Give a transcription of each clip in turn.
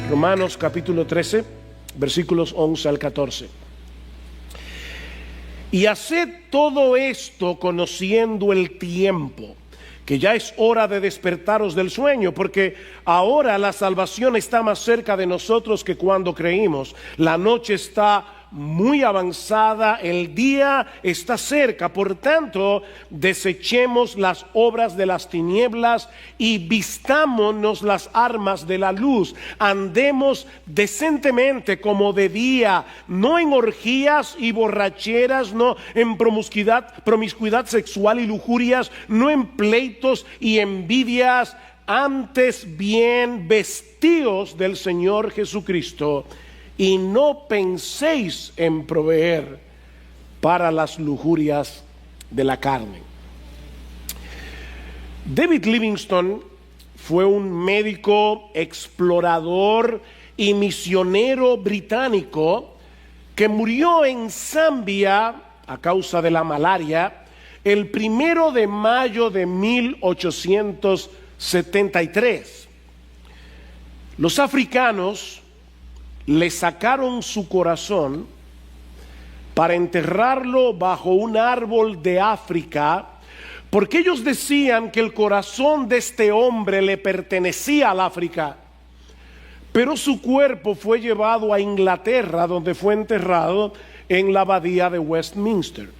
Romanos capítulo 13, versículos 11 al 14. Y haced todo esto conociendo el tiempo, que ya es hora de despertaros del sueño, porque ahora la salvación está más cerca de nosotros que cuando creímos. La noche está muy avanzada, el día está cerca. Por tanto, desechemos las obras de las tinieblas y vistámonos las armas de la luz. Andemos decentemente como de día, no en orgías y borracheras, no en promiscuidad sexual y lujurias, no en pleitos y envidias, antes bien vestíos del Señor Jesucristo, y no penséis en proveer para las lujurias de la carne. David Livingstone fue un médico, explorador y misionero británico que murió en Zambia a causa de la malaria el 1 de mayo de 1873. Los africanos le sacaron su corazón para enterrarlo bajo un árbol de África, porque ellos decían que el corazón de este hombre le pertenecía al África, pero su cuerpo fue llevado a Inglaterra, donde fue enterrado en la abadía de Westminster.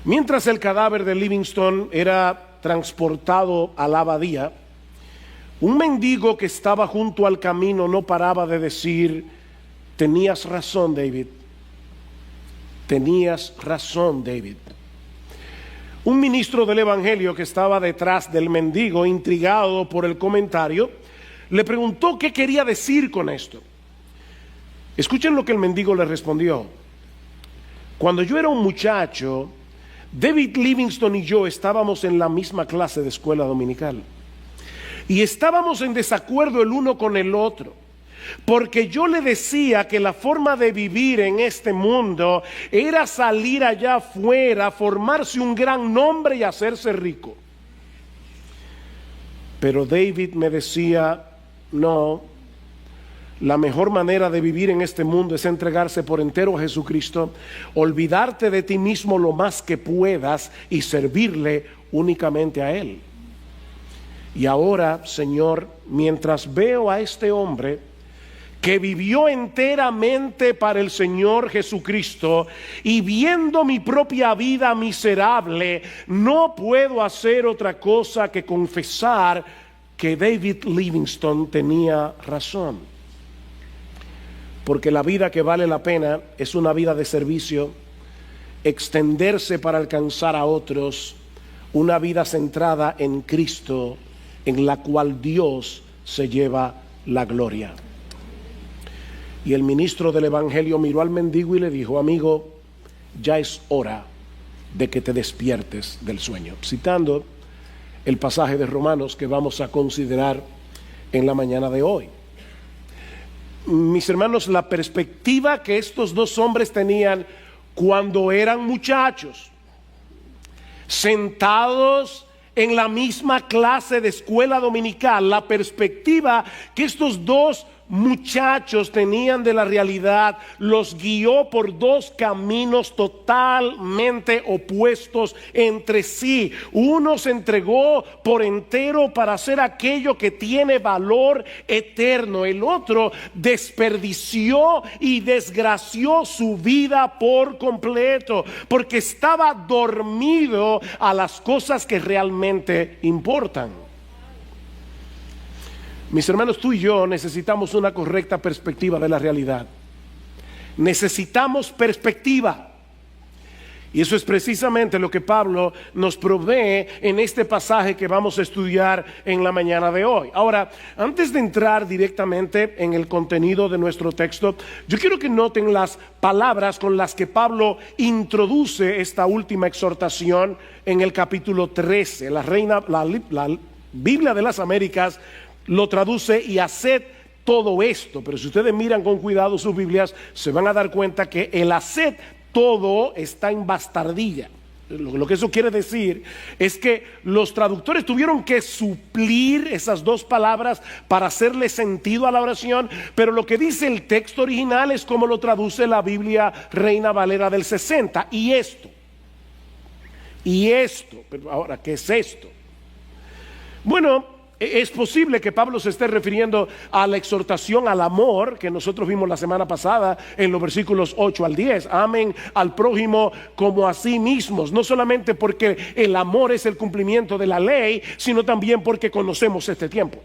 Mientras el cadáver de Livingstone era transportado a la abadía, un mendigo que estaba junto al camino no paraba de decir: tenías razón, David. Tenías razón, David. Un ministro del evangelio que estaba detrás del mendigo, intrigado por el comentario, le preguntó qué quería decir con esto. Escuchen lo que el mendigo le respondió: cuando yo era un muchacho, David Livingstone y yo estábamos en la misma clase de escuela dominical. Y estábamos en desacuerdo el uno con el otro, porque yo le decía que la forma de vivir en este mundo era salir allá afuera, formarse un gran nombre y hacerse rico. Pero David me decía: no, la mejor manera de vivir en este mundo es entregarse por entero a Jesucristo, olvidarte de ti mismo lo más que puedas y servirle únicamente a Él. Y ahora, Señor, mientras veo a este hombre que vivió enteramente para el Señor Jesucristo y viendo mi propia vida miserable, no puedo hacer otra cosa que confesar que David Livingstone tenía razón. Porque la vida que vale la pena es una vida de servicio, extenderse para alcanzar a otros, una vida centrada en Cristo, en la cual Dios se lleva la gloria. Y el ministro del evangelio miró al mendigo y le dijo: amigo, ya es hora de que te despiertes del sueño. Citando el pasaje de Romanos que vamos a considerar en la mañana de hoy. Mis hermanos, la perspectiva que estos dos hombres tenían cuando eran muchachos, sentados en la misma clase de escuela dominical, la perspectiva que estos dos muchachos tenían de la realidad los guió por dos caminos totalmente opuestos entre sí. Uno se entregó por entero para hacer aquello que tiene valor eterno. El otro desperdició y desgració su vida por completo, porque estaba dormido a las cosas que realmente importan. Mis hermanos, tú y yo necesitamos una correcta perspectiva de la realidad. Necesitamos perspectiva. Y eso es precisamente lo que Pablo nos provee en este pasaje que vamos a estudiar en la mañana de hoy. Ahora, antes de entrar directamente en el contenido de nuestro texto, yo quiero que noten las palabras con las que Pablo introduce esta última exhortación en el capítulo 13. La Biblia de las Américas lo traduce: y haced todo esto. Pero si ustedes miran con cuidado sus Biblias, se van a dar cuenta que el haced todo está en bastardilla. Lo que eso quiere decir es que los traductores tuvieron que suplir esas dos palabras para hacerle sentido a la oración, pero lo que dice el texto original es como lo traduce la Biblia Reina Valera del 60. Y esto, pero ahora, ¿qué es esto? Bueno, es posible que Pablo se esté refiriendo a la exhortación al amor que nosotros vimos la semana pasada en los versículos 8 al 10. Amen al prójimo como a sí mismos, no solamente porque el amor es el cumplimiento de la ley, sino también porque conocemos este tiempo.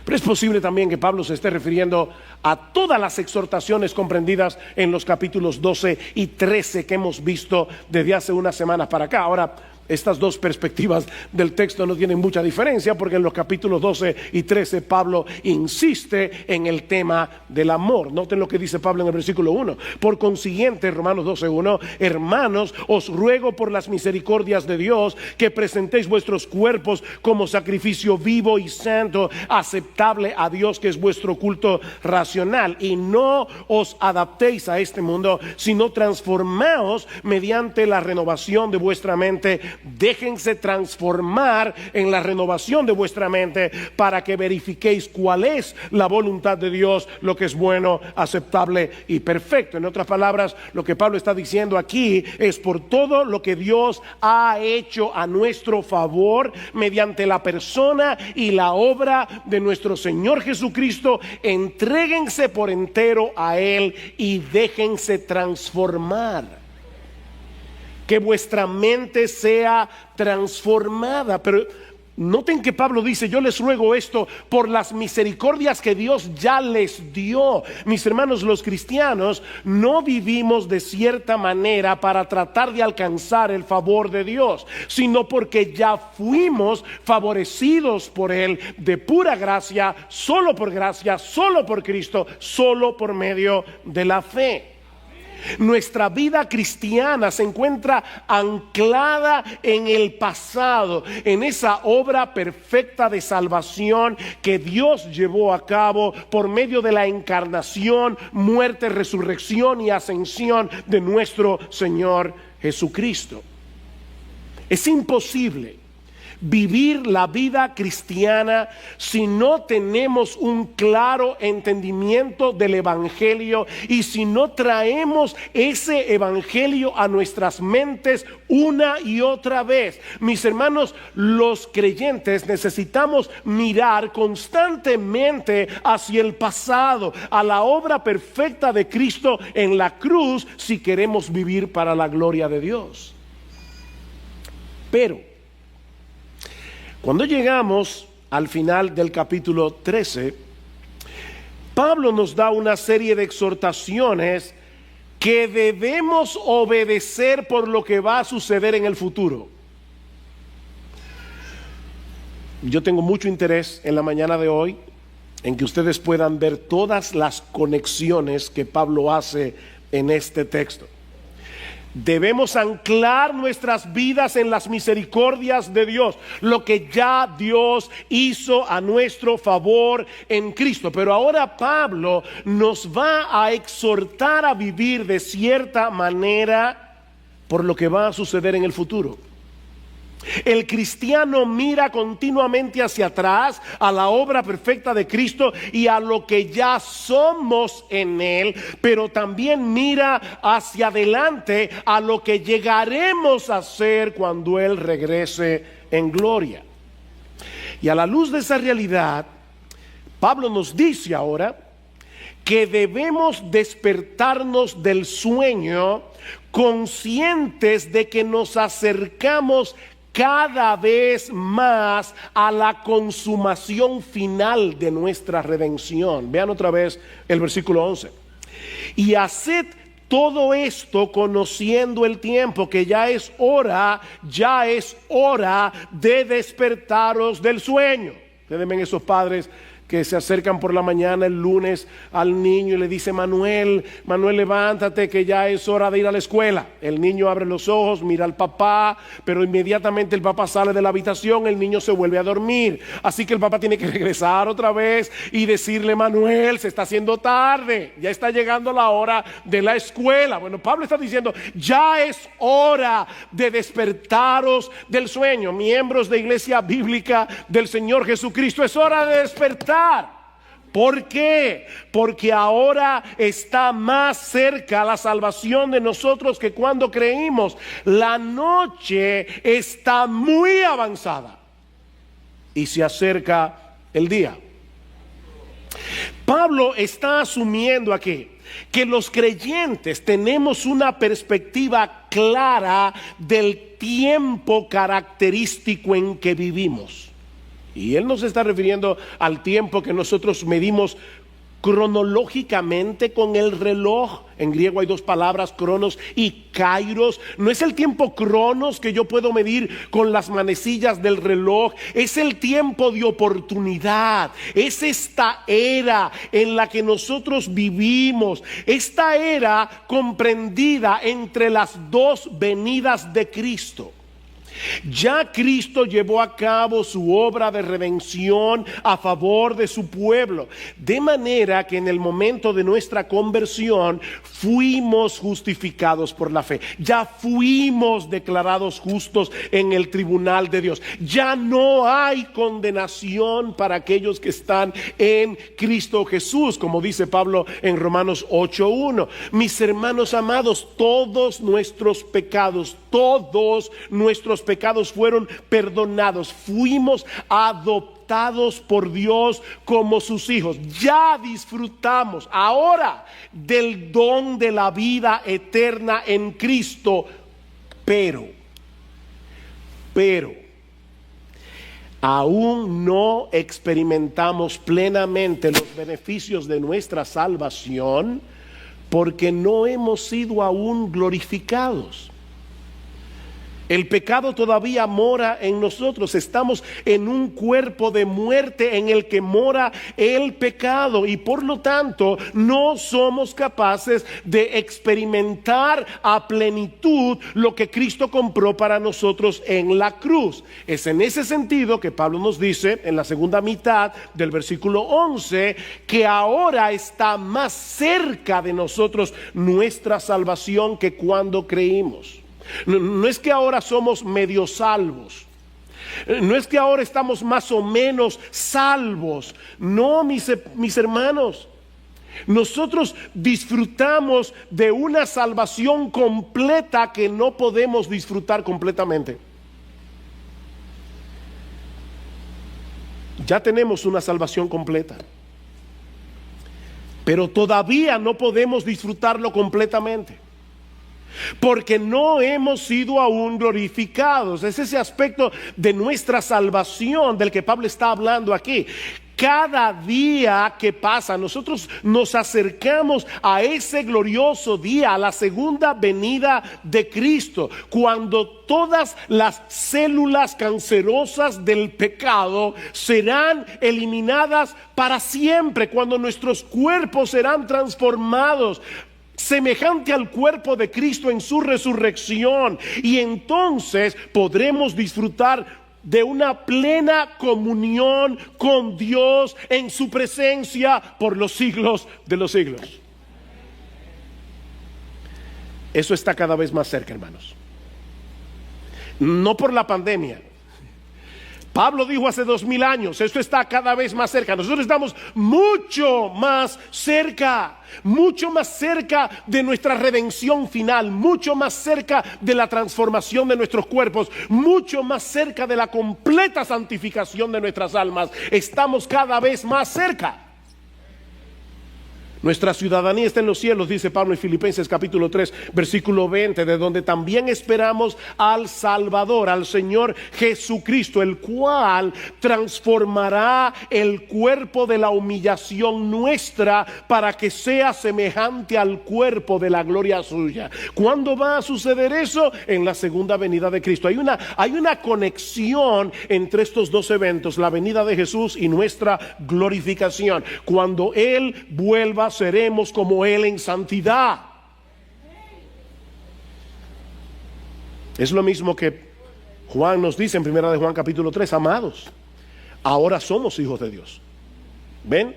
Pero es posible también que Pablo se esté refiriendo a todas las exhortaciones comprendidas en los capítulos 12 y 13 que hemos visto desde hace unas semanas para acá. Ahora, estas dos perspectivas del texto no tienen mucha diferencia, porque en los capítulos 12 y 13 Pablo insiste en el tema del amor. Noten lo que dice Pablo en el versículo 1. Por consiguiente, Romanos 12:1, hermanos, os ruego por las misericordias de Dios que presentéis vuestros cuerpos como sacrificio vivo y santo, aceptable a Dios, que es vuestro culto racional. Y no os adaptéis a este mundo, sino transformaos mediante la renovación de vuestra mente. Déjense transformar en la renovación de vuestra mente para que verifiquéis cuál es la voluntad de Dios, lo que es bueno, aceptable y perfecto. En otras palabras, lo que Pablo está diciendo aquí es por todo lo que Dios ha hecho a nuestro favor mediante la persona y la obra de nuestro Señor Jesucristo. Entréguense por entero a Él y déjense transformar. Que vuestra mente sea transformada. Pero noten que Pablo dice: yo les ruego esto por las misericordias que Dios ya les dio. Mis hermanos, los cristianos no vivimos de cierta manera para tratar de alcanzar el favor de Dios, sino porque ya fuimos favorecidos por Él de pura gracia, solo por Cristo, solo por medio de la fe. Nuestra vida cristiana se encuentra anclada en el pasado, en esa obra perfecta de salvación que Dios llevó a cabo por medio de la encarnación, muerte, resurrección y ascensión de nuestro Señor Jesucristo. Es imposible vivir la vida cristiana si no tenemos un claro entendimiento del evangelio y si no traemos ese evangelio a nuestras mentes una y otra vez. Mis hermanos, los creyentes necesitamos mirar constantemente hacia el pasado, a la obra perfecta de Cristo en la cruz, si queremos vivir para la gloria de Dios. Pero cuando llegamos al final del capítulo 13, Pablo nos da una serie de exhortaciones que debemos obedecer por lo que va a suceder en el futuro. Yo tengo mucho interés en la mañana de hoy en que ustedes puedan ver todas las conexiones que Pablo hace en este texto. Debemos anclar nuestras vidas en las misericordias de Dios, lo que ya Dios hizo a nuestro favor en Cristo. Pero ahora Pablo nos va a exhortar a vivir de cierta manera por lo que va a suceder en el futuro. El cristiano mira continuamente hacia atrás a la obra perfecta de Cristo y a lo que ya somos en Él, pero también mira hacia adelante a lo que llegaremos a ser cuando Él regrese en gloria. Y a la luz de esa realidad, Pablo nos dice ahora que debemos despertarnos del sueño conscientes de que nos acercamos cada vez más a la consumación final de nuestra redención. Vean otra vez el versículo 11. Y haced todo esto conociendo el tiempo, que ya es hora de despertaros del sueño. Ustedes ven esos padres que se acercan por la mañana el lunes al niño y le dice: Manuel, levántate que ya es hora de ir a la escuela. El niño abre los ojos, mira al papá, pero inmediatamente el papá sale de la habitación, el niño se vuelve a dormir. Así que el papá tiene que regresar otra vez y decirle: Manuel, se está haciendo tarde, ya está llegando la hora de la escuela. Bueno, Pablo está diciendo: ya es hora de despertaros del sueño. Miembros de Iglesia Bíblica del Señor Jesucristo, es hora de despertar. ¿Por qué? Porque ahora está más cerca la salvación de nosotros que cuando creímos. La noche está muy avanzada y se acerca el día. Pablo está asumiendo aquí que los creyentes tenemos una perspectiva clara del tiempo característico en que vivimos. Y él no se está refiriendo al tiempo que nosotros medimos cronológicamente con el reloj. En griego hay dos palabras, cronos y kairos. No es el tiempo cronos que yo puedo medir con las manecillas del reloj. Es el tiempo de oportunidad. Es esta era en la que nosotros vivimos. Esta era comprendida entre las dos venidas de Cristo. Ya Cristo llevó a cabo su obra de redención a favor de su pueblo, de manera que en el momento de nuestra conversión fuimos justificados por la fe. Ya fuimos declarados justos en el tribunal de Dios. Ya no hay condenación para aquellos que están en Cristo Jesús, como dice Pablo en Romanos 8:1. Mis hermanos amados, todos nuestros pecados fueron perdonados. Fuimos adoptados por Dios como sus hijos. Ya disfrutamos ahora del don de la vida eterna en Cristo. Pero aún no experimentamos plenamente los beneficios de nuestra salvación porque no hemos sido aún glorificados. El pecado todavía mora en nosotros. Estamos en un cuerpo de muerte en el que mora el pecado, y por lo tanto no somos capaces de experimentar a plenitud lo que Cristo compró para nosotros en la cruz. Es en ese sentido que Pablo nos dice en la segunda mitad del versículo 11 que ahora está más cerca de nosotros nuestra salvación que cuando creímos. No es que ahora somos medio salvos, no es que ahora estamos más o menos salvos. No, mis hermanos, nosotros disfrutamos de una salvación completa que no podemos disfrutar completamente. Ya tenemos una salvación completa, pero todavía no podemos disfrutarlo completamente, porque no hemos sido aún glorificados. Es ese aspecto de nuestra salvación del que Pablo está hablando aquí. Cada día que pasa, nosotros nos acercamos a ese glorioso día, a la segunda venida de Cristo, cuando todas las células cancerosas del pecado serán eliminadas para siempre, cuando nuestros cuerpos serán transformados semejante al cuerpo de Cristo en su resurrección, y entonces podremos disfrutar de una plena comunión con Dios en su presencia por los siglos de los siglos. Eso está cada vez más cerca, hermanos. No por la pandemia. Pablo dijo hace 2000 años, esto está cada vez más cerca. Nosotros estamos mucho más cerca de nuestra redención final, mucho más cerca de la transformación de nuestros cuerpos, mucho más cerca de la completa santificación de nuestras almas. Estamos cada vez más cerca. Nuestra ciudadanía está en los cielos, dice Pablo en Filipenses capítulo 3, versículo 20, de donde también esperamos al Salvador, al Señor Jesucristo, el cual transformará el cuerpo de la humillación nuestra para que sea semejante al cuerpo de la gloria suya. ¿Cuándo va a suceder eso? En la segunda venida de Cristo. Hay una conexión entre estos dos eventos, la venida de Jesús y nuestra glorificación. Cuando Él vuelva, seremos como Él en santidad. Es lo mismo que Juan nos dice en primera de Juan capítulo 3, amados, ahora somos hijos de Dios. ¿Ven?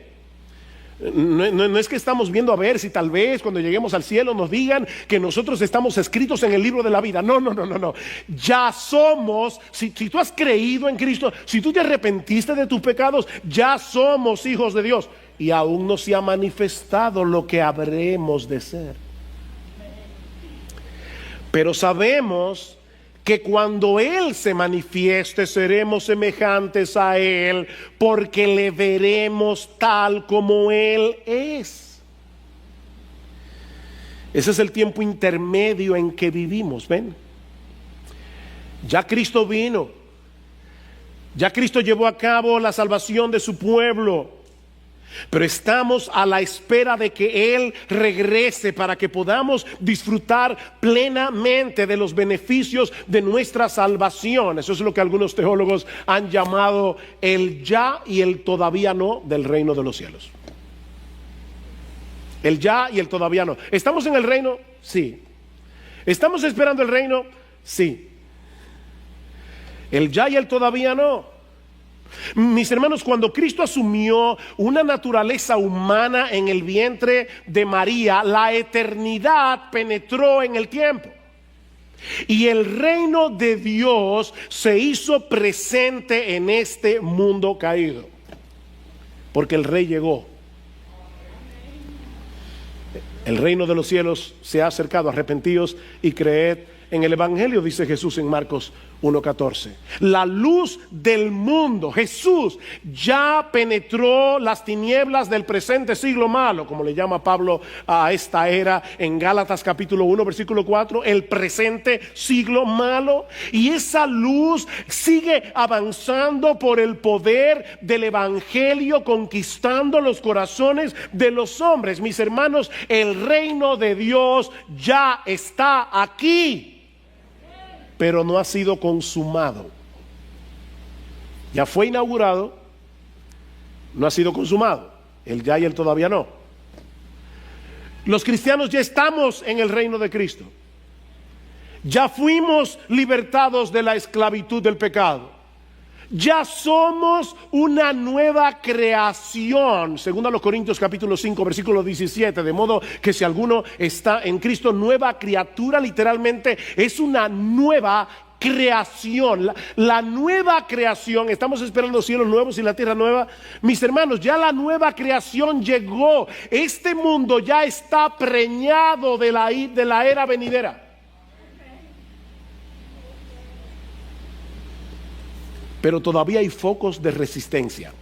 No es que estamos viendo a ver si tal vez cuando lleguemos al cielo nos digan que nosotros estamos escritos en el libro de la vida. No. Ya somos, si tú has creído en Cristo, si tú te arrepentiste de tus pecados, ya somos hijos de Dios. Y aún no se ha manifestado lo que habremos de ser. Pero sabemos que cuando Él se manifieste seremos semejantes a Él, porque le veremos tal como Él es. Ese es el tiempo intermedio en que vivimos, ¿ven? Ya Cristo vino, ya Cristo llevó a cabo la salvación de su pueblo. Pero estamos a la espera de que Él regrese para que podamos disfrutar plenamente de los beneficios de nuestra salvación. Eso es lo que algunos teólogos han llamado el ya y el todavía no del reino de los cielos. El ya y el todavía no. ¿Estamos en el reino? Sí. ¿Estamos esperando el reino? Sí. El ya y el todavía no. Mis hermanos, cuando Cristo asumió una naturaleza humana en el vientre de María, la eternidad penetró en el tiempo. Y el reino de Dios se hizo presente en este mundo caído. Porque el Rey llegó. El reino de los cielos se ha acercado, arrepentíos y creed en el Evangelio, dice Jesús en Marcos 1:14. La luz del mundo, Jesús, ya penetró las tinieblas del presente siglo malo, como le llama Pablo a esta era en Gálatas capítulo 1 versículo 4, el presente siglo malo. Y esa luz sigue avanzando por el poder del Evangelio, conquistando los corazones de los hombres. Mis hermanos, el reino de Dios ya está aquí, pero no ha sido consumado. Ya fue inaugurado, no ha sido consumado. El ya y el todavía no. Los cristianos ya estamos en el reino de Cristo. Ya fuimos libertados de la esclavitud del pecado. Ya somos una nueva creación, según a los Corintios capítulo 5 versículo 17, de modo que si alguno está en Cristo, nueva criatura literalmente es una nueva creación. La nueva creación, estamos esperando cielos nuevos y la tierra nueva. Mis hermanos, ya la nueva creación llegó. Este mundo ya está preñado de la era venidera. Pero todavía hay focos de resistencia,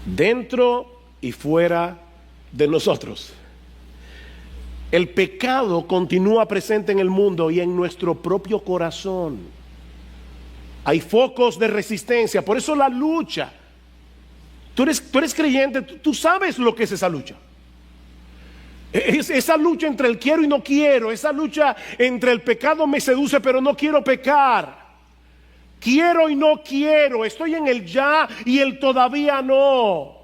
dentro y fuera de nosotros. El pecado continúa presente en el mundo y en nuestro propio corazón. Hay focos de resistencia, por eso la lucha. Tú eres creyente, tú sabes lo que es esa lucha. Esa lucha entre el quiero y no quiero, esa lucha entre el pecado me seduce pero no quiero pecar. Quiero y no quiero, estoy en el ya y el todavía no.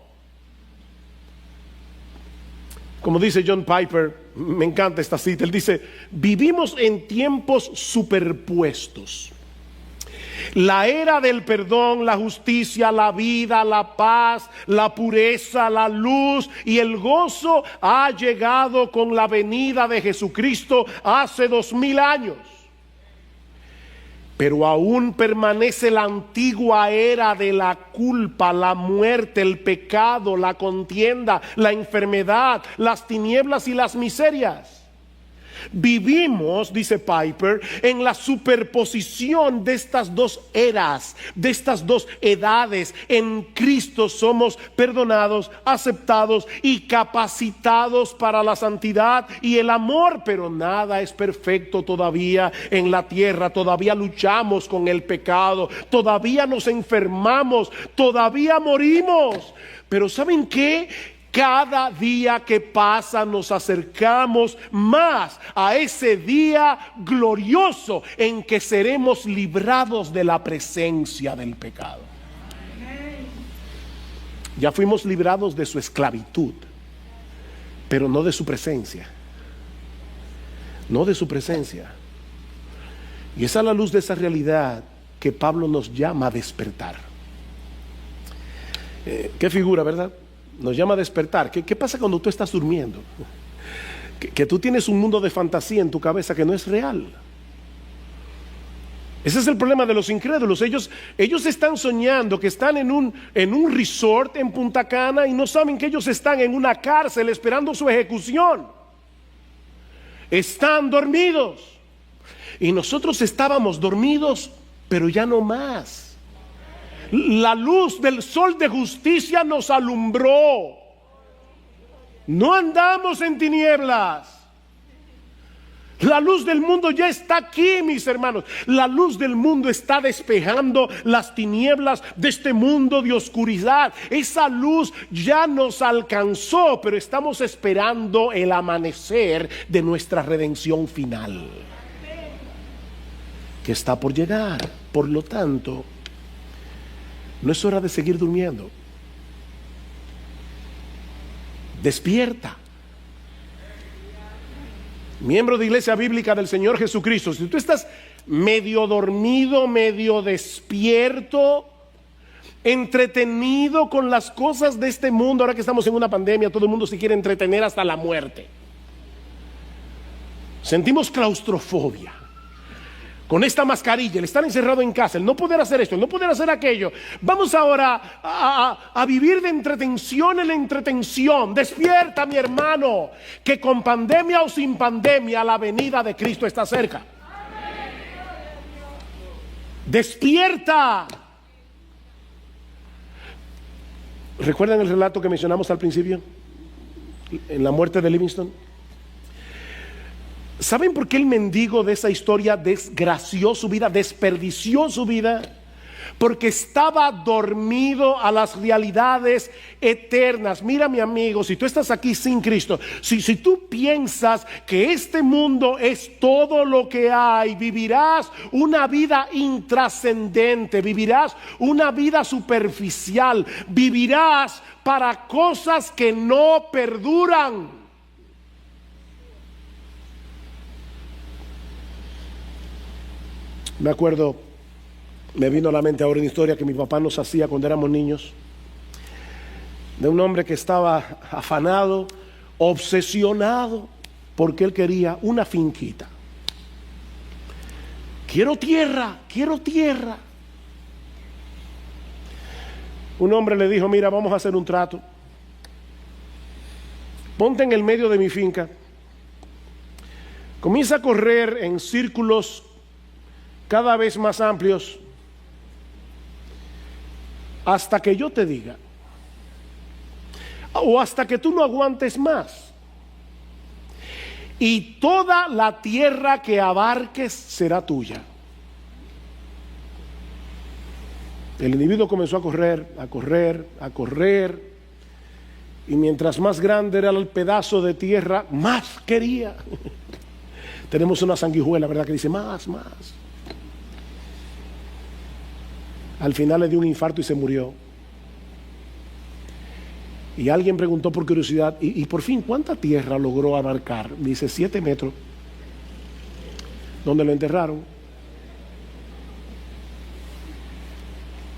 Como dice John Piper, me encanta esta cita, él dice: vivimos en tiempos superpuestos. La era del perdón, la justicia, la vida, la paz, la pureza, la luz y el gozo ha llegado con la venida de Jesucristo hace 2000 años. Pero aún permanece la antigua era de la culpa, la muerte, el pecado, la contienda, la enfermedad, las tinieblas y las miserias. Vivimos, dice Piper, en la superposición de estas dos eras, de estas dos edades. En Cristo somos perdonados, aceptados y capacitados para la santidad y el amor, pero nada es perfecto todavía en la tierra. Todavía luchamos con el pecado, todavía nos enfermamos, todavía morimos. Pero ¿saben qué? Cada día que pasa nos acercamos más a ese día glorioso en que seremos librados de la presencia del pecado. Ya fuimos librados de su esclavitud, pero no de su presencia. No de su presencia. Y es a la luz de esa realidad que Pablo nos llama a despertar. Qué figura, ¿verdad? Nos llama a despertar. ¿Qué pasa cuando tú estás durmiendo? Que tú tienes un mundo de fantasía en tu cabeza que no es real. Ese es el problema de los incrédulos. Ellos están soñando que están en un resort en Punta Cana y no saben que ellos están en una cárcel esperando su ejecución. Están dormidos. Y nosotros estábamos dormidos, pero ya no más. La luz del sol de justicia nos alumbró. No andamos en tinieblas. La luz del mundo ya está aquí, mis hermanos. La luz del mundo está despejando las tinieblas de este mundo de oscuridad. Esa luz ya nos alcanzó, pero estamos esperando el amanecer de nuestra redención final, que está por llegar. Por lo tanto, no es hora de seguir durmiendo. Despierta. Miembro de Iglesia Bíblica del Señor Jesucristo, si tú estás medio dormido, medio despierto, entretenido con las cosas de este mundo, ahora que estamos en una pandemia, todo el mundo se quiere entretener hasta la muerte. Sentimos claustrofobia con esta mascarilla, el estar encerrado en casa, el no poder hacer esto, el no poder hacer aquello. Vamos ahora a vivir de entretención en la entretención. Despierta, mi hermano, que con pandemia o sin pandemia la venida de Cristo está cerca. Despierta. ¿Recuerdan el relato que mencionamos al principio? En la muerte de Livingstone. ¿Saben por qué el mendigo de esa historia desgració su vida, desperdició su vida? Porque estaba dormido a las realidades eternas. Mira, mi amigo, si tú estás aquí sin Cristo, si tú piensas que este mundo es todo lo que hay, vivirás una vida intrascendente, vivirás una vida superficial, vivirás para cosas que no perduran. Me acuerdo, me vino a la mente ahora una historia que mi papá nos hacía cuando éramos niños, de un hombre que estaba afanado, obsesionado, porque él quería una finquita. Quiero tierra, quiero tierra. Un hombre le dijo: mira, vamos a hacer un trato. Ponte en el medio de mi finca. Comienza a correr en círculos cada vez más amplios hasta que yo te diga, o hasta que tú no aguantes más, y toda la tierra que abarques será tuya. El individuo comenzó a correr, a correr, a correr, y mientras más grande era el pedazo de tierra, más quería. Tenemos una sanguijuela, ¿verdad?, que dice más, más. Al final le dio un infarto y se murió. Y alguien preguntó por curiosidad, y por fin, ¿cuánta tierra logró abarcar? Dice 7 metros. ¿Dónde lo enterraron?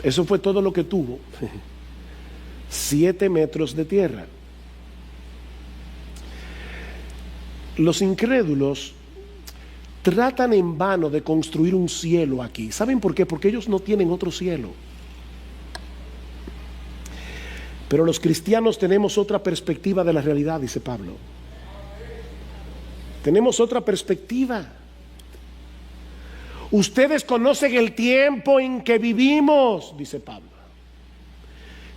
Eso fue todo lo que tuvo. 7 metros de tierra. Los incrédulos tratan en vano de construir un cielo aquí. ¿Saben por qué? Porque ellos no tienen otro cielo. Pero los cristianos tenemos otra perspectiva de la realidad, dice Pablo. Tenemos otra perspectiva. Ustedes conocen el tiempo en que vivimos, dice Pablo.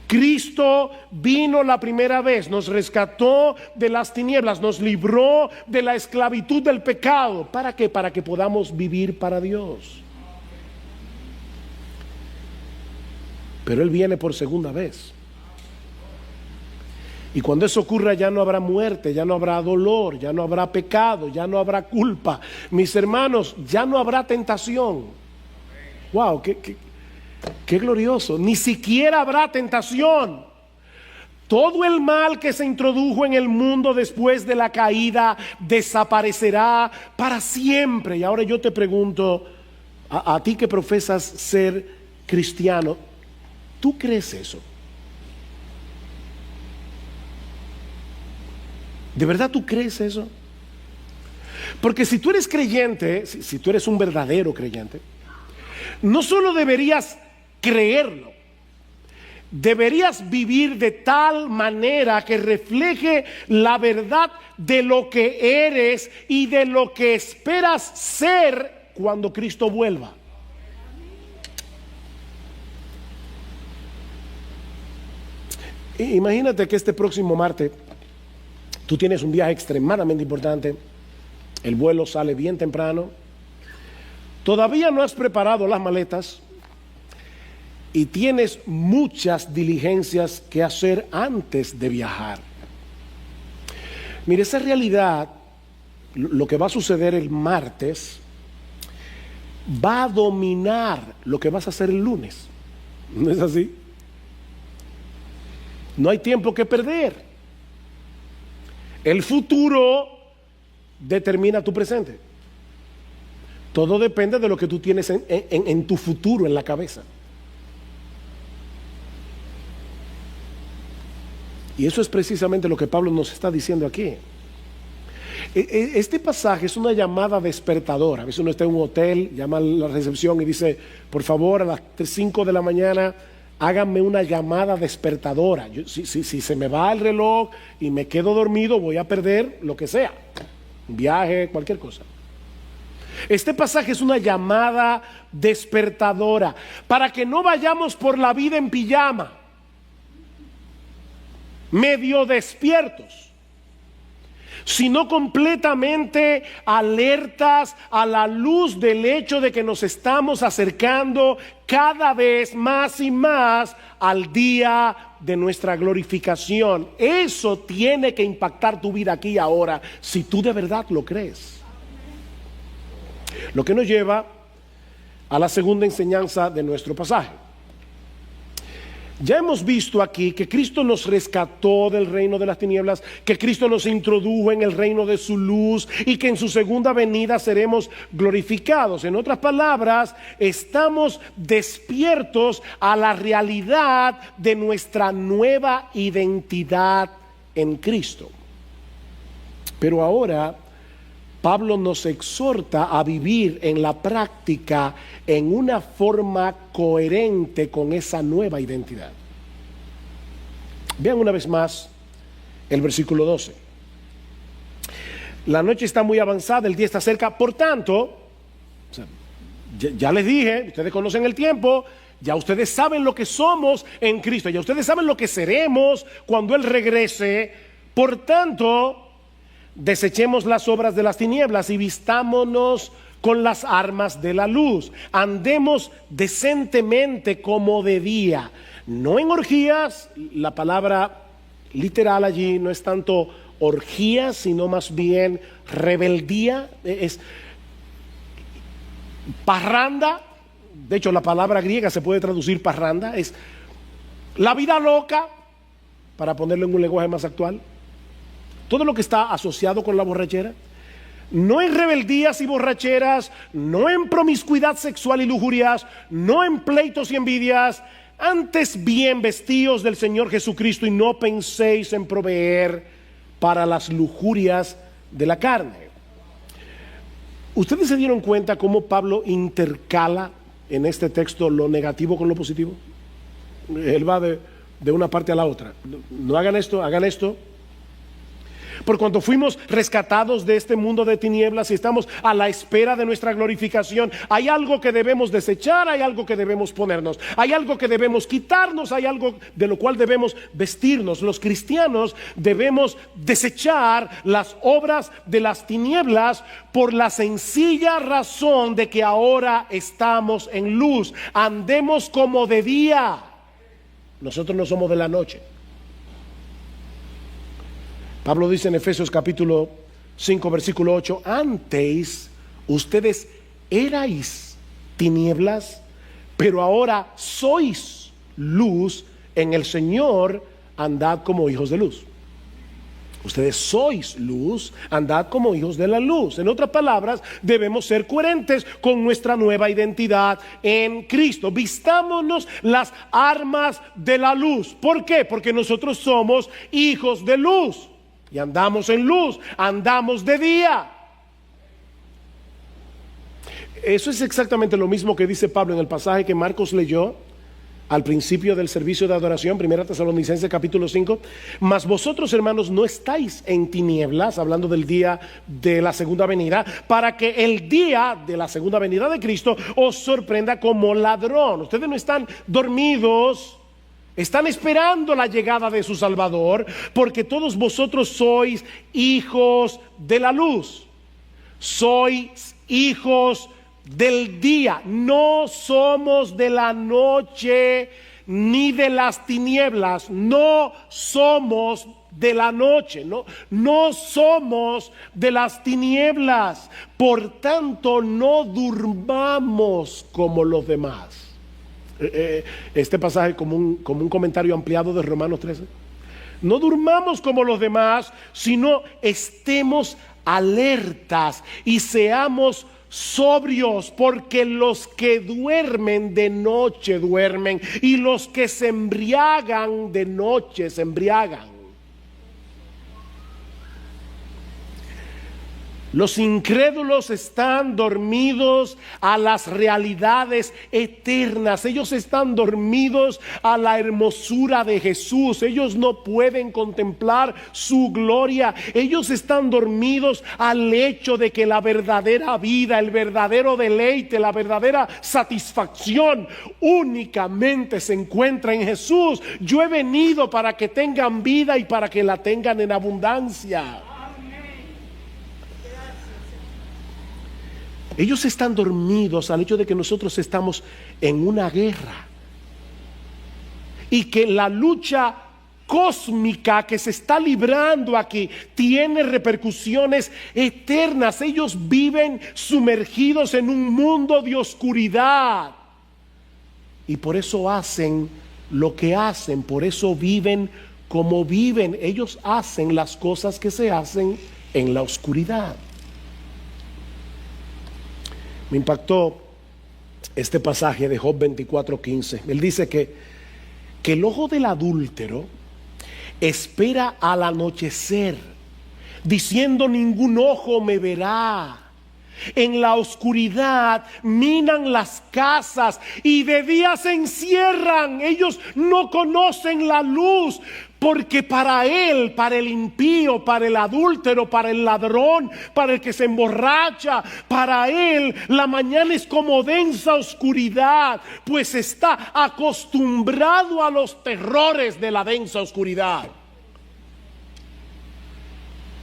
Cristo vino la primera vez, nos rescató de las tinieblas, nos libró de la esclavitud del pecado. ¿Para qué? Para que podamos vivir para Dios. Pero Él viene por segunda vez. Y cuando eso ocurra ya no habrá muerte, ya no habrá dolor, ya no habrá pecado, ya no habrá culpa. Mis hermanos, ya no habrá tentación. Wow, qué glorioso. Ni siquiera habrá tentación. Todo el mal que se introdujo en el mundo después de la caída desaparecerá para siempre. Y ahora yo te pregunto, a ti que profesas ser cristiano, ¿tú crees eso? ¿De verdad tú crees eso? Porque si tú eres creyente, si tú eres un verdadero creyente, no solo deberías creerlo, deberías vivir de tal manera que refleje la verdad de lo que eres y de lo que esperas ser cuando Cristo vuelva. Imagínate que este próximo martes tú tienes un viaje extremadamente importante, el vuelo sale bien temprano, todavía no has preparado las maletas y tienes muchas diligencias que hacer antes de viajar. Mire, esa realidad, lo que va a suceder el martes, va a dominar lo que vas a hacer el lunes. ¿No es así? No hay tiempo que perder. El futuro determina tu presente. Todo depende de lo que tú tienes en tu futuro, en la cabeza. Y eso es precisamente lo que Pablo nos está diciendo aquí. Este pasaje es una llamada despertadora. A veces uno está en un hotel, llama a la recepción y dice, por favor, a las 5 de la mañana, háganme una llamada despertadora. Si se me va el reloj y me quedo dormido, voy a perder lo que sea. Un viaje, cualquier cosa. Este pasaje es una llamada despertadora para que no vayamos por la vida en pijama, medio despiertos, sino completamente alertas a la luz del hecho de que nos estamos acercando cada vez más y más al día de nuestra glorificación. Eso tiene que impactar tu vida aquí y ahora, si tú de verdad lo crees. Lo que nos lleva a la segunda enseñanza de nuestro pasaje. Ya hemos visto aquí que Cristo nos rescató del reino de las tinieblas, que Cristo nos introdujo en el reino de su luz y que en su segunda venida seremos glorificados. En otras palabras, estamos despiertos a la realidad de nuestra nueva identidad en Cristo. Pero ahora Pablo nos exhorta a vivir en la práctica en una forma coherente con esa nueva identidad. Vean una vez más el versículo 12. La noche está muy avanzada, el día está cerca, por tanto, ya les dije, ustedes conocen el tiempo, ya ustedes saben lo que somos en Cristo, ya ustedes saben lo que seremos cuando Él regrese. Por tanto, desechemos las obras de las tinieblas y vistámonos con las armas de la luz. Andemos decentemente como de día, no en orgías. La palabra literal allí no es tanto orgías, sino más bien rebeldía, es parranda. De hecho, la palabra griega se puede traducir parranda, es la vida loca, para ponerlo en un lenguaje más actual. Todo lo que está asociado con la borrachera, no en rebeldías y borracheras, no en promiscuidad sexual y lujurias, no en pleitos y envidias, antes bien vestíos del Señor Jesucristo y no penséis en proveer para las lujurias de la carne. ¿Ustedes se dieron cuenta cómo Pablo intercala en este texto lo negativo con lo positivo? Él va de una parte a la otra. No hagan esto, hagan esto. Por cuanto fuimos rescatados de este mundo de tinieblas y estamos a la espera de nuestra glorificación, hay algo que debemos desechar, hay algo que debemos ponernos, hay algo que debemos quitarnos, hay algo de lo cual debemos vestirnos. Los cristianos debemos desechar las obras de las tinieblas por la sencilla razón de que ahora estamos en luz. Andemos como de día. Nosotros no somos de la noche. Pablo dice en Efesios capítulo 5 versículo 8: antes ustedes erais tinieblas, pero ahora sois luz en el Señor, andad como hijos de luz. Ustedes sois luz, andad como hijos de la luz. En otras palabras, debemos ser coherentes con nuestra nueva identidad en Cristo. Vistámonos las armas de la luz. ¿Por qué? Porque nosotros somos hijos de luz y andamos en luz, andamos de día. Eso es exactamente lo mismo que dice Pablo en el pasaje que Marcos leyó al principio del servicio de adoración, 1 Tesalonicenses capítulo 5. Mas vosotros, hermanos, no estáis en tinieblas, hablando del día de la segunda venida, para que el día de la segunda venida de Cristo os sorprenda como ladrón. Ustedes no están dormidos, están esperando la llegada de su Salvador, porque todos vosotros sois hijos de la luz, sois hijos del día. No somos de la noche ni de las tinieblas. No somos de la noche, no somos de las tinieblas. Por tanto, no durmamos como los demás. Este pasaje como un comentario ampliado de Romanos 13. No durmamos como los demás, sino estemos alertas y seamos sobrios, porque los que duermen de noche duermen, y los que se embriagan de noche se embriagan. Los incrédulos están dormidos a las realidades eternas. Ellos están dormidos a la hermosura de Jesús. Ellos no pueden contemplar su gloria. Ellos están dormidos al hecho de que la verdadera vida, el verdadero deleite, la verdadera satisfacción únicamente se encuentra en Jesús. Yo he venido para que tengan vida y para que la tengan en abundancia. Ellos están dormidos al hecho de que nosotros estamos en una guerra y que la lucha cósmica que se está librando aquí tiene repercusiones eternas. Ellos viven sumergidos en un mundo de oscuridad y por eso hacen lo que hacen, por eso viven como viven. Ellos hacen las cosas que se hacen en la oscuridad. Me impactó este pasaje de Job 24:15. Él dice que el ojo del adúltero espera al anochecer, diciendo: ningún ojo me verá. En la oscuridad minan las casas y de día se encierran. Ellos no conocen la luz, porque para él, para el impío, para el adúltero, para el ladrón, para el que se emborracha, para él la mañana es como densa oscuridad, pues está acostumbrado a los terrores de la densa oscuridad.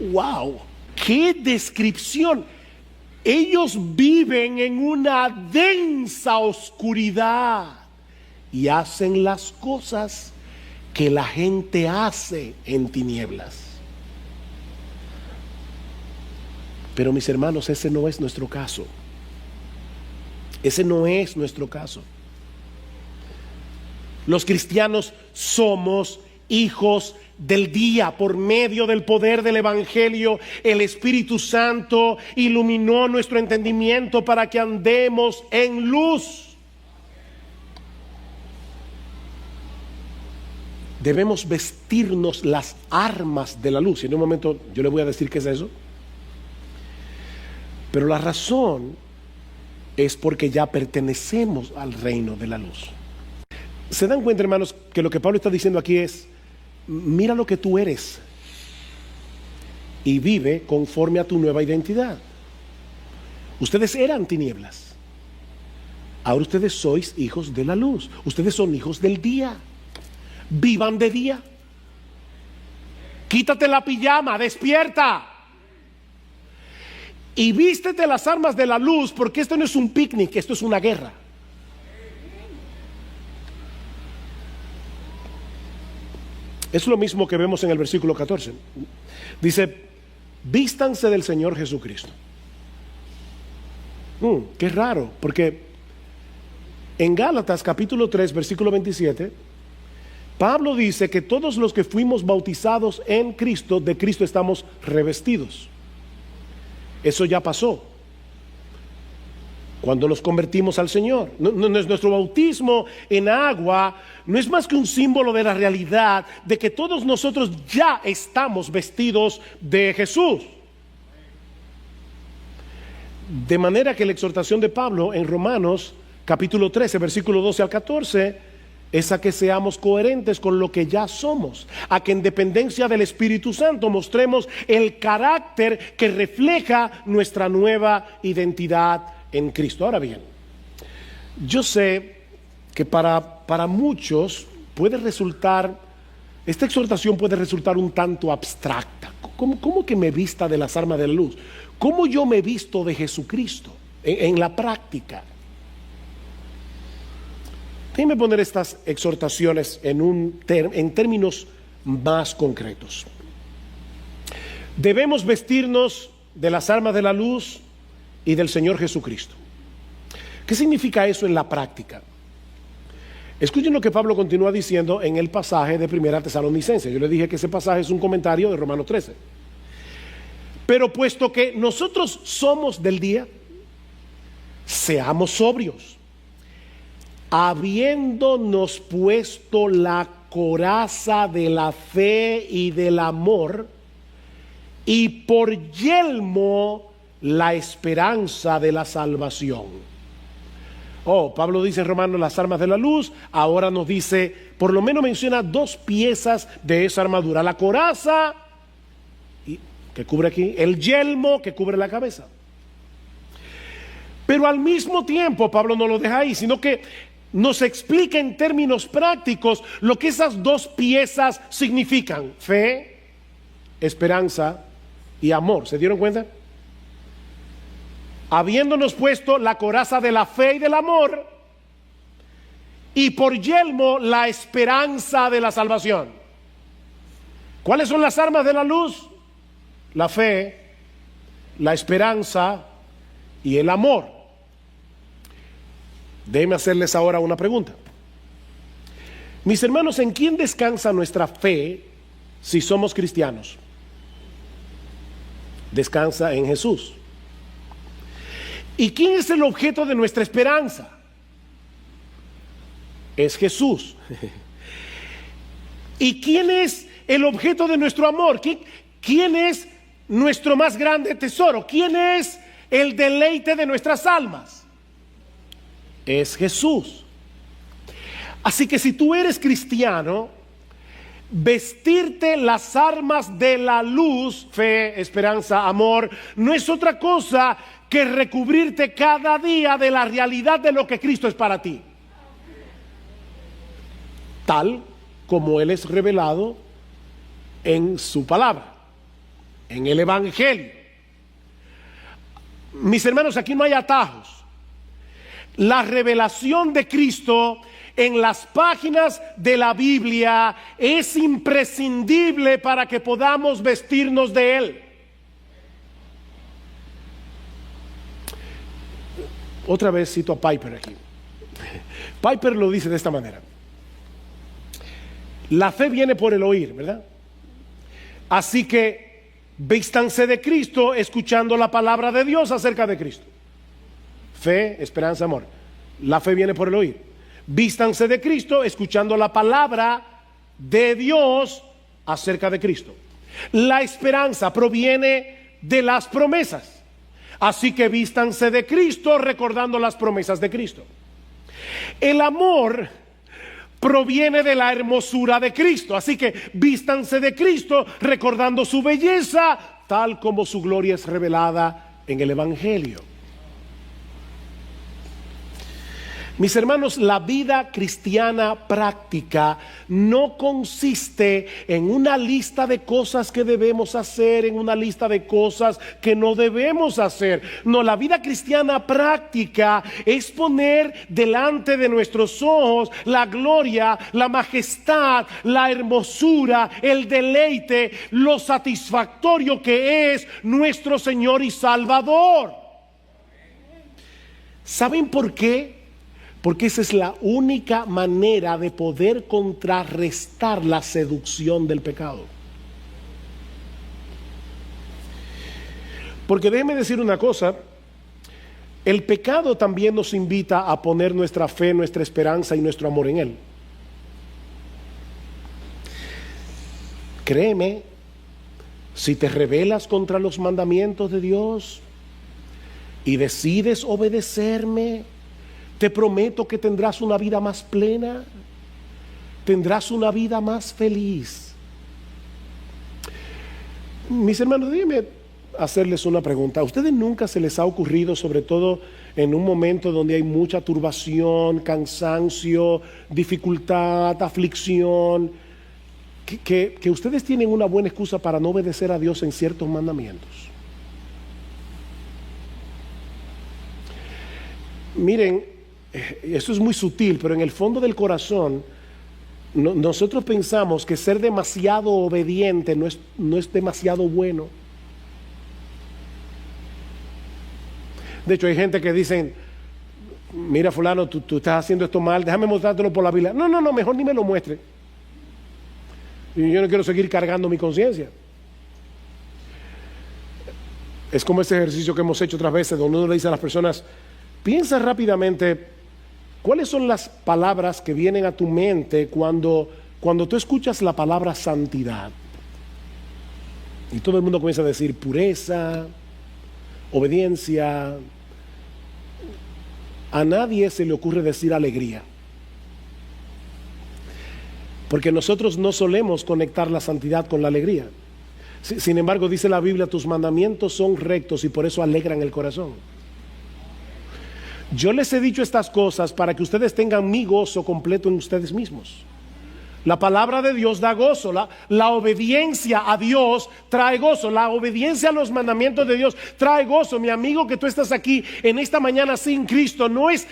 ¡Wow! ¡Qué descripción! Ellos viven en una densa oscuridad y hacen las cosas que la gente hace en tinieblas. Pero mis hermanos, ese no es nuestro caso. Ese no es nuestro caso. Los cristianos somos hijos del día. Por medio del poder del Evangelio, el Espíritu Santo iluminó nuestro entendimiento para que andemos en luz. Debemos vestirnos las armas de la luz. Y en un momento yo le voy a decir qué es eso. Pero la razón es porque ya pertenecemos al reino de la luz. ¿Se dan cuenta, hermanos, que lo que Pablo está diciendo aquí es: mira lo que tú eres? y vive conforme a tu nueva identidad. Ustedes eran tinieblas. Ahora ustedes sois hijos de la luz. Ustedes son hijos del día. Vivan de día. Quítate la pijama, despierta. Y vístete las armas de la luz, porque esto no es un picnic, esto es una guerra. Es lo mismo que vemos en el versículo 14. Dice, vístanse del Señor Jesucristo. Qué raro, porque en Gálatas capítulo 3, versículo 27, Pablo dice que todos los que fuimos bautizados en Cristo, de Cristo estamos revestidos. Eso ya pasó cuando nos convertimos al Señor. Nuestro bautismo en agua no es más que un símbolo de la realidad de que todos nosotros ya estamos vestidos de Jesús. De manera que la exhortación de Pablo en Romanos capítulo 13, versículo 12 al 14, es a que seamos coherentes con lo que ya somos, a que en dependencia del Espíritu Santo mostremos el carácter que refleja nuestra nueva identidad en Cristo. Ahora bien, yo sé que para muchos puede resultar, esta exhortación puede resultar un tanto abstracta. ¿Cómo que me vista de las armas de la luz? ¿Cómo yo me visto de Jesucristo en la práctica? Déjenme poner estas exhortaciones en términos más concretos. Debemos vestirnos de las armas de la luz y del Señor Jesucristo. ¿Qué significa eso en la práctica? Escuchen lo que Pablo continúa diciendo en el pasaje de 1 Tesalonicenses. Yo le dije que ese pasaje es un comentario de Romanos 13. Pero puesto que nosotros somos del día, seamos sobrios, habiéndonos puesto la coraza de la fe y del amor, y por yelmo la esperanza de la salvación. Pablo dice en Romanos las armas de la luz, ahora nos dice, por lo menos menciona dos piezas de esa armadura: la coraza, que cubre aquí, el yelmo que cubre la cabeza. Pero al mismo tiempo Pablo no lo deja ahí, sino que nos explica en términos prácticos lo que esas dos piezas significan: fe, esperanza y amor. ¿Se dieron cuenta? Habiéndonos puesto la coraza de la fe y del amor, y por yelmo la esperanza de la salvación. ¿Cuáles son las armas de la luz? La fe, la esperanza y el amor. Déjenme hacerles ahora una pregunta. Mis hermanos, ¿en quién descansa nuestra fe si somos cristianos? Descansa en Jesús. ¿Y quién es el objeto de nuestra esperanza? Es Jesús. ¿Y quién es el objeto de nuestro amor? ¿Quién es nuestro más grande tesoro? ¿Quién es el deleite de nuestras almas? Es Jesús. Así que si tú eres cristiano, vestirte las armas de la luz, fe, esperanza, amor, no es otra cosa que recubrirte cada día de la realidad de lo que Cristo es para ti, tal como Él es revelado en su palabra, en el Evangelio. Mis hermanos, aquí no hay atajos. La revelación de Cristo en las páginas de la Biblia es imprescindible para que podamos vestirnos de Él. Otra vez cito a Piper aquí. Piper lo dice de esta manera: la fe viene por el oír, ¿verdad? Así que vístanse de Cristo escuchando la palabra de Dios acerca de Cristo. Fe, esperanza, amor. La fe viene por el oír. Vístanse de Cristo escuchando la palabra de Dios acerca de Cristo. La esperanza proviene de las promesas. Así que vístanse de Cristo recordando las promesas de Cristo. El amor proviene de la hermosura de Cristo. Así que vístanse de Cristo recordando su belleza, tal como su gloria es revelada en el Evangelio. Mis hermanos, la vida cristiana práctica no consiste en una lista de cosas que debemos hacer, en una lista de cosas que no debemos hacer. No, la vida cristiana práctica es poner delante de nuestros ojos la gloria, la majestad, la hermosura, el deleite, lo satisfactorio que es nuestro Señor y Salvador. ¿Saben por qué? Porque esa es la única manera de poder contrarrestar la seducción del pecado. Porque déjeme decir una cosa, el pecado también nos invita a poner nuestra fe, nuestra esperanza y nuestro amor en Él. Créeme, si te rebelas contra los mandamientos de Dios y decides obedecerme, te prometo que tendrás una vida más plena, tendrás una vida más feliz. Mis hermanos, déjenme hacerles una pregunta. ¿A ustedes nunca se les ha ocurrido, sobre todo en un momento donde hay mucha turbación, cansancio, dificultad, aflicción, que ustedes tienen una buena excusa para no obedecer a Dios en ciertos mandamientos? Miren, eso es muy sutil, pero en el fondo del corazón nosotros pensamos que ser demasiado obediente no es demasiado bueno. De hecho, hay gente que dicen, mira fulano, tú estás haciendo esto mal, déjame mostrártelo por la Biblia. No, mejor ni me lo muestre. Y yo no quiero seguir cargando mi conciencia. Es como ese ejercicio que hemos hecho otras veces, donde uno le dice a las personas, piensa rápidamente, ¿cuáles son las palabras que vienen a tu mente cuando tú escuchas la palabra santidad? Y todo el mundo comienza a decir pureza, obediencia. A nadie se le ocurre decir alegría. Porque nosotros no solemos conectar la santidad con la alegría. Sin embargo, dice la Biblia, tus mandamientos son rectos y por eso alegran el corazón. Yo les he dicho estas cosas para que ustedes tengan mi gozo completo en ustedes mismos. La palabra de Dios da gozo, la obediencia a Dios trae gozo, la obediencia a los mandamientos de Dios trae gozo. Mi amigo, que tú estás aquí en esta mañana sin Cristo, no es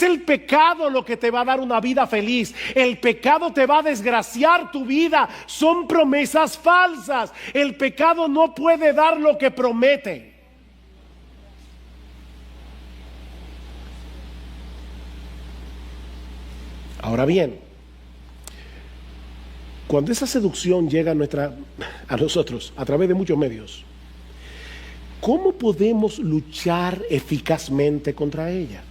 el pecado lo que te va a dar una vida feliz. El pecado te va a desgraciar tu vida, son promesas falsas. El pecado no puede dar lo que promete. Ahora bien, cuando esa seducción llega a nosotros a través de muchos medios, ¿cómo podemos luchar eficazmente contra ella?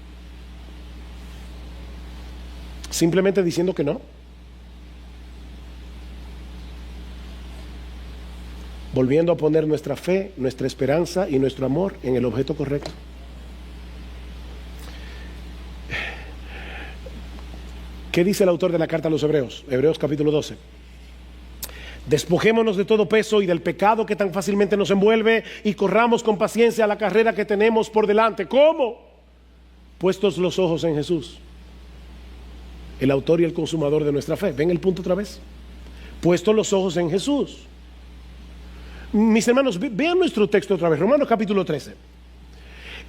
Simplemente diciendo que no. Volviendo a poner nuestra fe, nuestra esperanza y nuestro amor en el objeto correcto. ¿Qué dice el autor de la carta a los Hebreos? Hebreos capítulo 12. Despojémonos de todo peso y del pecado que tan fácilmente nos envuelve y corramos con paciencia la carrera que tenemos por delante. ¿Cómo? Puestos los ojos en Jesús, el autor y el consumador de nuestra fe. ¿Ven el punto otra vez? Puestos los ojos en Jesús. Mis hermanos, vean nuestro texto otra vez, Romanos capítulo 13.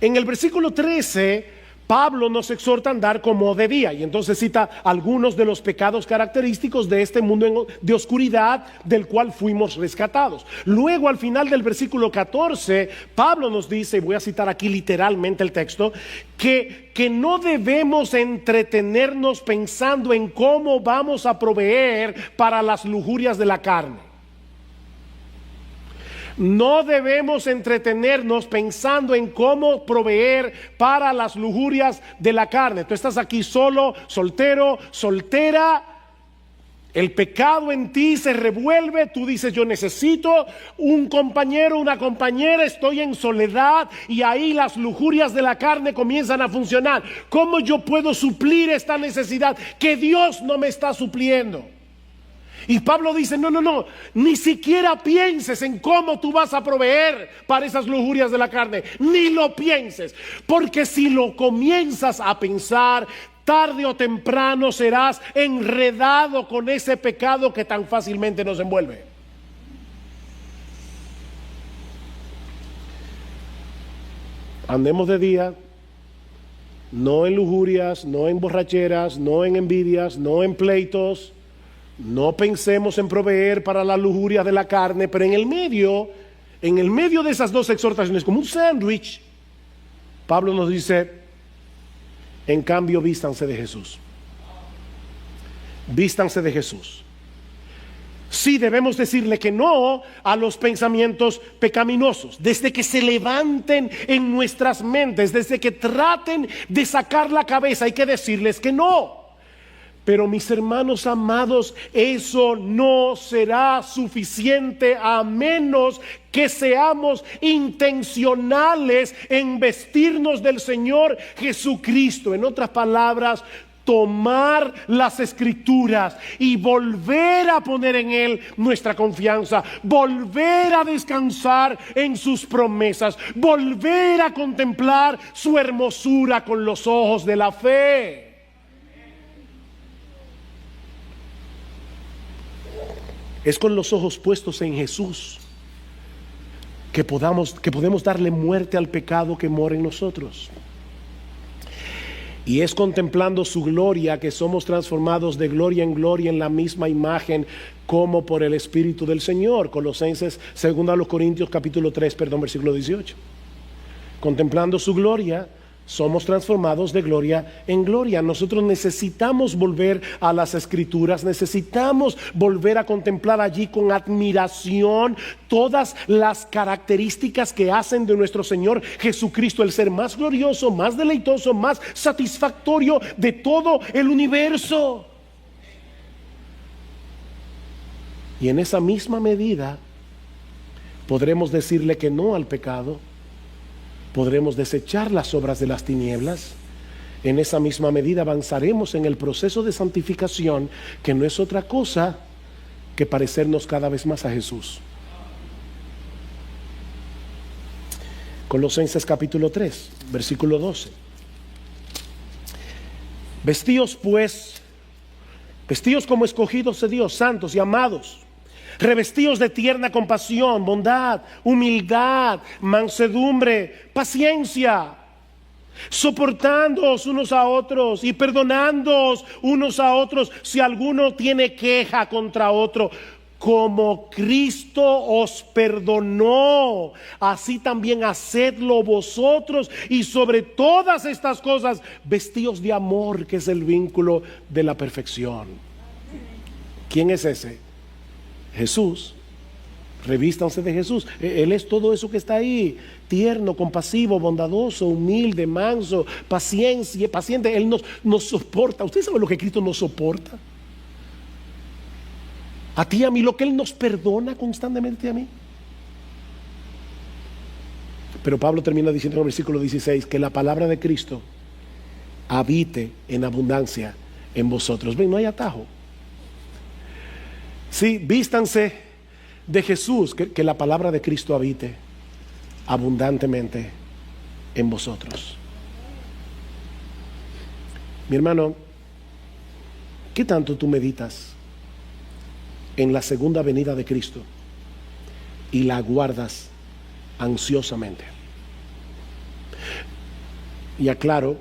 En el versículo 13... Pablo nos exhorta a andar como de día, y entonces cita algunos de los pecados característicos de este mundo de oscuridad del cual fuimos rescatados. Luego, al final del versículo 14, Pablo nos dice, y voy a citar aquí literalmente el texto, que no debemos entretenernos pensando en cómo vamos a proveer para las lujurias de la carne. No debemos entretenernos pensando en cómo proveer para las lujurias de la carne. Tú estás aquí solo, soltero, soltera. El pecado en ti se revuelve. Tú dices, yo necesito un compañero, una compañera. Estoy en soledad y ahí las lujurias de la carne comienzan a funcionar. ¿Cómo yo puedo suplir esta necesidad que Dios no me está supliendo? Y Pablo dice, no, ni siquiera pienses en cómo tú vas a proveer para esas lujurias de la carne, ni lo pienses, porque si lo comienzas a pensar, tarde o temprano serás enredado con ese pecado que tan fácilmente nos envuelve. Andemos de día, no en lujurias, no en borracheras, no en envidias, no en pleitos. No pensemos en proveer para la lujuria de la carne, pero en el medio de esas dos exhortaciones, como un sándwich, Pablo nos dice, en cambio, vístanse de Jesús. Vístanse de Jesús. Sí, debemos decirle que no a los pensamientos pecaminosos, desde que se levanten en nuestras mentes, desde que traten de sacar la cabeza, hay que decirles que no. Pero mis hermanos amados, eso no será suficiente a menos que seamos intencionales en vestirnos del Señor Jesucristo. En otras palabras, tomar las Escrituras y volver a poner en Él nuestra confianza, volver a descansar en sus promesas, volver a contemplar su hermosura con los ojos de la fe. Es con los ojos puestos en Jesús que podemos darle muerte al pecado que mora en nosotros. Y es contemplando su gloria que somos transformados de gloria en gloria en la misma imagen como por el Espíritu del Señor. Colosenses, 2 Corintios capítulo 3, versículo 18. Contemplando su gloria, somos transformados de gloria en gloria. Nosotros necesitamos volver a las Escrituras, necesitamos volver a contemplar allí con admiración todas las características que hacen de nuestro Señor Jesucristo el ser más glorioso, más deleitoso, más satisfactorio de todo el universo. Y en esa misma medida podremos decirle que no al pecado. Podremos desechar las obras de las tinieblas. En esa misma medida avanzaremos en el proceso de santificación, que no es otra cosa que parecernos cada vez más a Jesús. Colosenses capítulo 3, versículo 12. Vestíos pues, vestíos como escogidos de Dios, santos y amados, revestidos de tierna compasión, bondad, humildad, mansedumbre, paciencia, soportándoos unos a otros y perdonándoos unos a otros si alguno tiene queja contra otro. Como Cristo os perdonó, así también hacedlo vosotros, y sobre todas estas cosas vestíos de amor, que es el vínculo de la perfección. ¿Quién es ese? Jesús. Revístanse de Jesús. Él es todo eso que está ahí: tierno, compasivo, bondadoso, humilde, manso, paciente. Él nos soporta. ¿Usted sabe lo que Cristo nos soporta? A ti y a mí, lo que Él nos perdona constantemente a mí. Pero Pablo termina diciendo en el versículo 16 que la palabra de Cristo habite en abundancia en vosotros. Ven, no hay atajo. Sí, vístanse de Jesús, que la palabra de Cristo habite abundantemente en vosotros. Mi hermano, ¿qué tanto tú meditas en la segunda venida de Cristo y la aguardas ansiosamente? Y aclaro,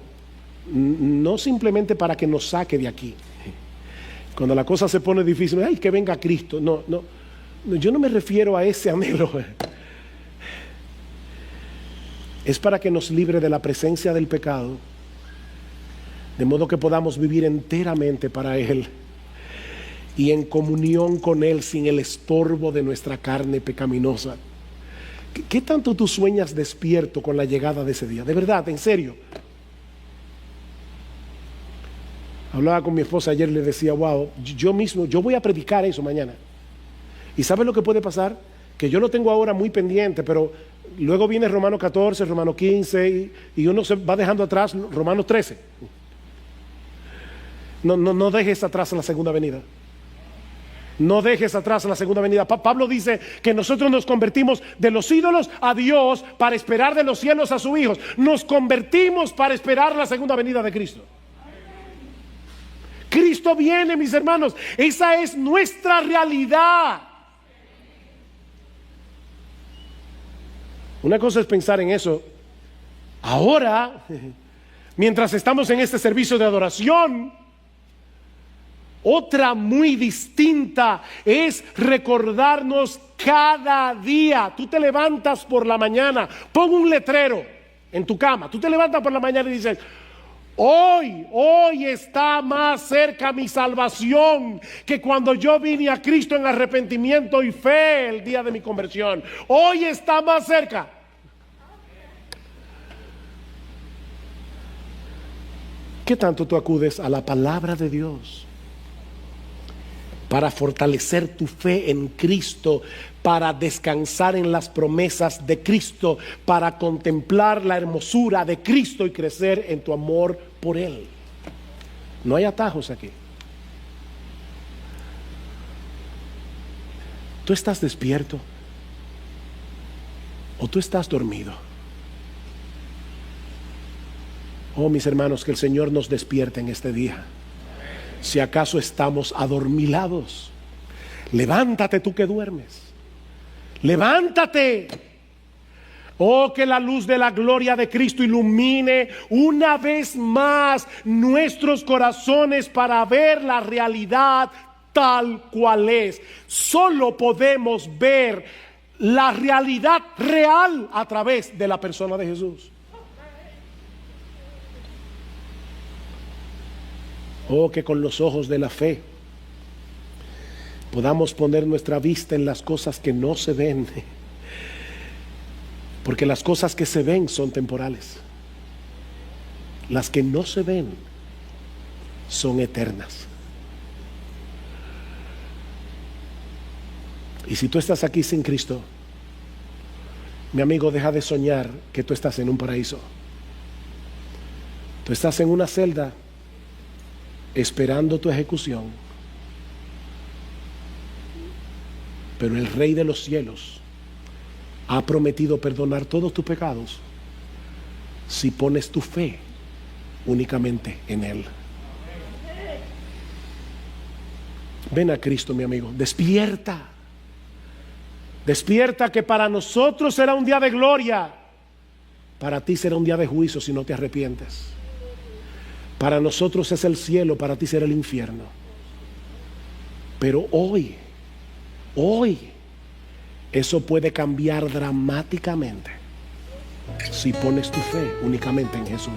no simplemente para que nos saque de aquí. Cuando la cosa se pone difícil, ¡ay, que venga Cristo! No, yo no me refiero a ese anhelo. Es para que nos libre de la presencia del pecado, de modo que podamos vivir enteramente para Él y en comunión con Él, sin el estorbo de nuestra carne pecaminosa. ¿Qué tanto tú sueñas despierto con la llegada de ese día? De verdad, en serio. Hablaba con mi esposa ayer y le decía, wow, yo voy a predicar eso mañana. ¿Y sabes lo que puede pasar? Que yo lo tengo ahora muy pendiente, pero luego viene Romanos 14, Romanos 15 y uno se va dejando atrás Romanos 13. No dejes atrás la segunda venida. No dejes atrás la segunda venida. Pablo dice que nosotros nos convertimos de los ídolos a Dios para esperar de los cielos a su Hijo. Nos convertimos para esperar la segunda venida de Cristo. Cristo viene, mis hermanos. Esa es nuestra realidad. Una cosa es pensar en eso ahora, mientras estamos en este servicio de adoración. Otra muy distinta es recordarnos cada día. Tú te levantas por la mañana, pon un letrero en tu cama. Tú te levantas por la mañana y dices: hoy está más cerca mi salvación que cuando yo vine a Cristo en arrepentimiento y fe el día de mi conversión. Hoy está más cerca. ¿Qué tanto tú acudes a la palabra de Dios para fortalecer tu fe en Cristo, para descansar en las promesas de Cristo, para contemplar la hermosura de Cristo y crecer en tu amor por Él? No hay atajos aquí. ¿Tú estás despierto o tú estás dormido? Oh, mis hermanos, que el Señor nos despierte en este día. Si acaso estamos adormilados, levántate tú que duermes. Levántate. Oh, que la luz de la gloria de Cristo ilumine una vez más nuestros corazones para ver la realidad tal cual es. Solo podemos ver la realidad real a través de la persona de Jesús. Oh, que con los ojos de la fe podamos poner nuestra vista en las cosas que no se ven, porque las cosas que se ven son temporales. Las que no se ven son eternas. Y si tú estás aquí sin Cristo, mi amigo, deja de soñar que tú estás en un paraíso. Tú estás en una celda esperando tu ejecución, pero el Rey de los cielos ha prometido perdonar todos tus pecados si pones tu fe únicamente en Él. Ven a Cristo, mi amigo, despierta. Despierta, que para nosotros será un día de gloria, para ti será un día de juicio si no te arrepientes. Para nosotros es el cielo, para ti será el infierno. Pero hoy, eso puede cambiar dramáticamente si pones tu fe únicamente en Jesús.